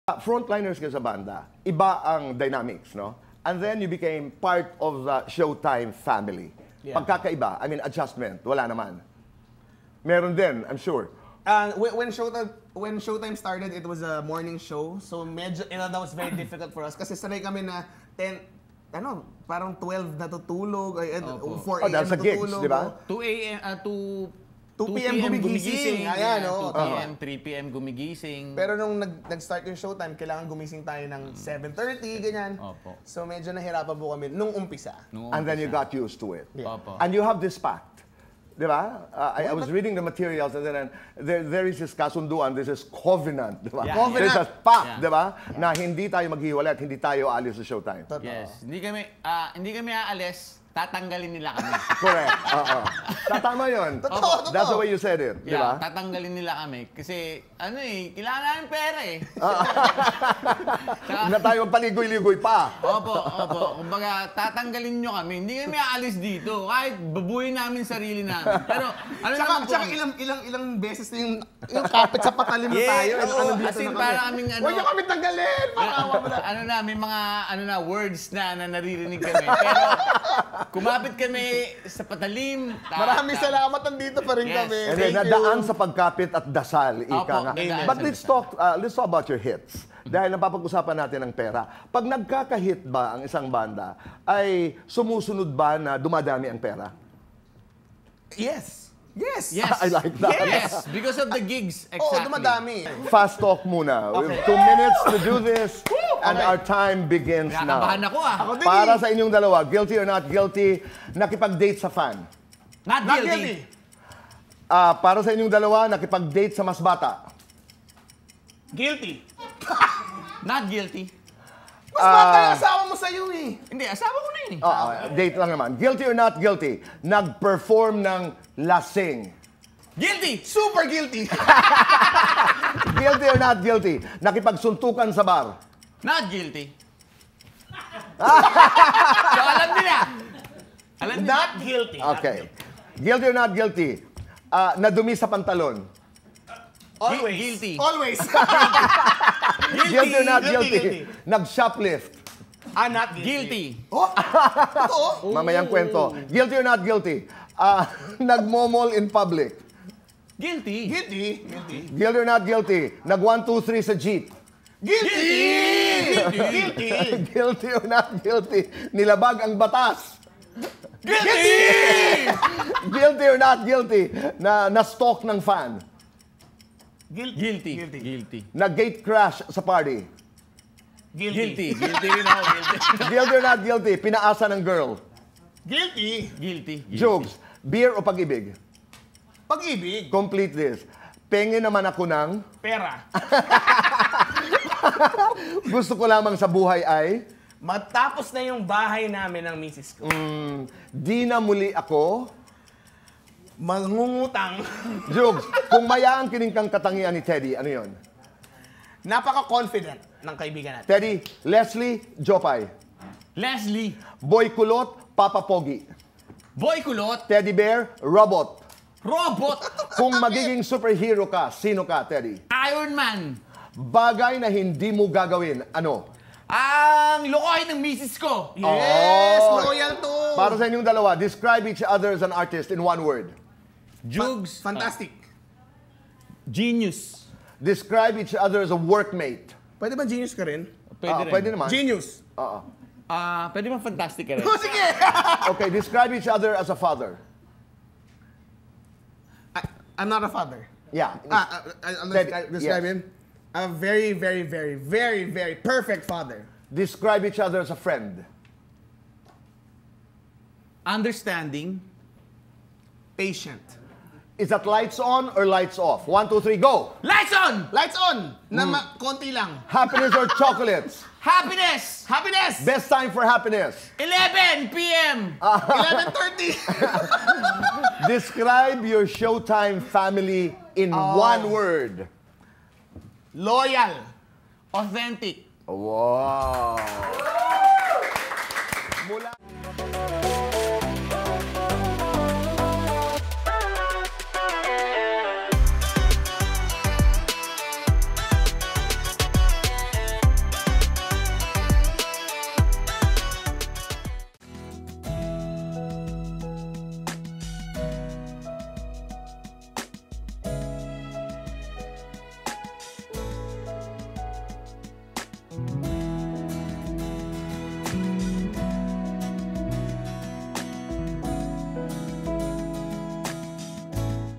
Frontliners ka sa banda, iba ang dynamics, no? And then you became part of the Showtime family. Yeah. Pagkakaiba, I mean, adjustment, wala naman. Meron din, I'm sure. When Showtime started, it was a morning show. So medyo, that was very difficult for us. Kasi sanay kami na parang 12 natutulog, 4 a.m. Dahil sa gigs, di ba? 2 a.m. 2 p.m. gumigising. Ayan, 2 p.m., 3 p.m. gumigising. Pero nung nag-start yung Showtime, kailangan gumising tayo ng 7:30, ganyan. Opo. So medyo nahirapan po kami nung umpisa. And then you got used to it. Yeah. Opo. And you have this pact. Di ba? I was reading the materials and then there is this kasunduan, this is covenant. Di ba? Yeah. Covenant. There's a pact, Yeah. di ba? Na hindi tayo maghiwalay at hindi tayo aalis sa Showtime. Yes. Hindi kami aalis, tatanggalin nila kami. Correct. Tama yun. Totoo. That's the way you said it. Di ba? Tatanggalin nila kami. Kasi, kailangan namin pera eh. Na tayo magpaligoy-ligoy pa. Opo. Kumbaga, tatanggalin nyo kami. Hindi kami aalis dito. Kahit babuhin namin sarili namin. Pero, Tsaka ilang beses na yung kapit sa patalim na tayo. As in, para kaming Huwag nyo kami tanggalin! may mga words na naririnig kami. Pero, kumapit kami sa patalim. Maraming salamat, nandito pa rin kami. And then, nadaan sa pagkapit at dasal, ika nga. Amen. But let's talk about your hits. Dahil napapag-usapan natin ng pera. Pag nagkaka-hit ba ang isang banda, ay sumusunod ba na dumadami ang pera? Yes. I like that. Yes, because of the gigs. Exactly. Oo, dumadami. Fast talk muna. We have 2 minutes to do this. And our time begins now. Nakabahan ako Ako din. Para sa inyong dalawa, guilty or not guilty, nakipag-date sa fan. Not guilty. Para sa inyong dalawa, nakipag-date sa mas bata. Guilty. Not guilty. Mas bata yung asawa mo sa'yo eh. Hindi, asawa ko na yun eh. Date lang naman. Guilty or not guilty, nag-perform ng lasing. Guilty! Super guilty. Guilty or not guilty, nakipagsuntukan sa bar. Not guilty. So, alam nila. Not guilty. Okay. Guilty or not guilty, nadumi sa pantalon. Always. Guilty. Always. Guilty or not guilty, Guilty. nag-shoplift. Not guilty. Guilty. Oh, totoo. Mamayang kwento. Guilty or not guilty, nagmomol in public. Guilty. Guilty. Guilty or not guilty, nag 1, 2, 3 sa jeep. Guilty. Guilty. Guilty or not guilty, nilabag ang batas. Guilty. Guilty or not guilty, na-stalk ng fan. Guilty. Guilty. Nag-gate crash sa party. Guilty. Guilty rin ako. Guilty. Guilty or not guilty, pinaasa ng girl. Guilty. Guilty. Jokes, beer o pag-ibig? Pag-ibig. Complete this. Penge naman ako ng... Pera. Gusto ko lamang sa buhay ay... Matapos na yung bahay namin ng misis ko. Di na muli ako... Mangungutang. Jokes, kung mayaan kining kang katangian ni Teddy, ano yon? Napaka-confident ng kaibigan natin. Teddy, Leslie, Jopay. Leslie. Boy Kulot, Papa Pogi. Boy Kulot. Teddy Bear, Robot. Robot. Kung magiging superhero ka, sino ka, Teddy? Iron Man. Bagay na hindi mo gagawin, ano? Ang lokohin ng misis ko. Yes! Loyal to! Para sa inyong dalawa, describe each other as an artist in one word. Jugs. Fantastic. Genius. Describe each other as a workmate. Pwede ba genius ka rin? Pwede rin. Pwede naman. Genius. Pwede bang fantastic ka rin? Oh, sige! Okay, describe each other as a father. I'm not a father. Yeah. I'll describe him. A very, very, very, very, very perfect father. Describe each other as a friend. Understanding. Patient. Is that lights on or lights off? 1, 2, 3, go! Lights on! Lights on! Konti lang. Happiness or chocolates? Happiness! Happiness! Best time for happiness. 11 p.m. 11:30. Describe your Showtime family in one word. Loyal. Authentic. Wow! Mula